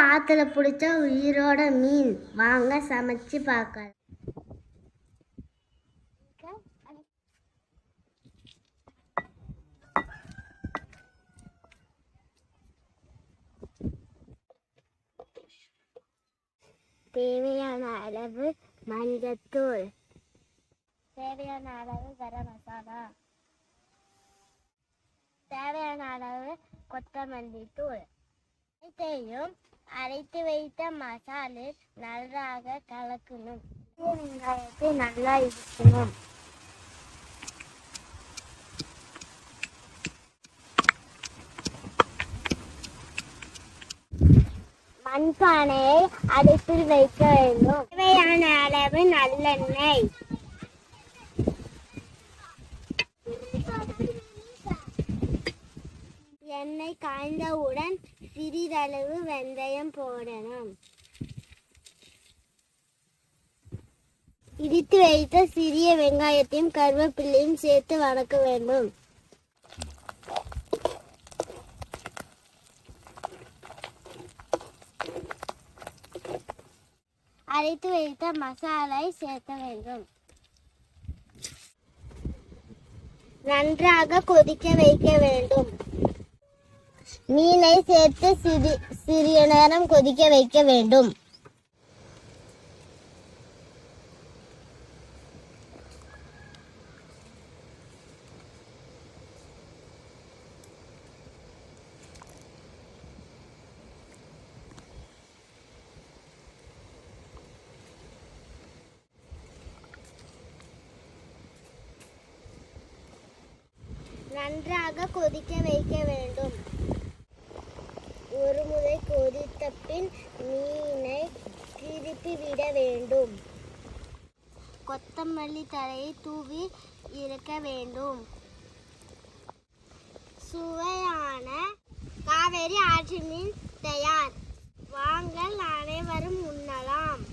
ஆற்றுல பிடிச்ச உயிரோட மீன். வாங்க சமைச்சு பார்க்கலாம். தேவையான அளவு மஞ்சத்தூள், தேவையான அளவு கரம் மசாலா, தேவையான அளவு கொத்தமல்லி தூள். அனைத்தையும் அரைத்து வைத்த மசாலா நன்றாக கலக்கணும். வெங்காயத்தை நல்லா இடிக்கணும். மண்பானையை அடுப்பில் வைக்க வேண்டும். தேவையான அளவு நல்லெண்ணெய், எண்ணெய் காய்ந்தவுடன் சிறிதளவு வெந்தயம் போடணும். இடித்து வைத்த சிறிய வெங்காயத்தையும் கருவேப்பிலையும் சேர்த்து வதக்க வேண்டும். அரைத்து வைத்த மசாலை சேர்க்க வேண்டும். நன்றாக கொதிக்க வைக்க வேண்டும். மீனை சேர்த்து சிறிய நேரம் கொதிக்க வைக்க வேண்டும். நன்றாக கொதிக்க வைக்க வேண்டும். ஒரு முறை கொதித்த பின் மீனை திருப்பி விட வேண்டும். கொத்தமல்லி தழையை தூவி இறக்க வேண்டும். சுவையான காவேரி ஆற்று மீன் தயார். வாங்கள் அனைவரும் உண்ணலாம்.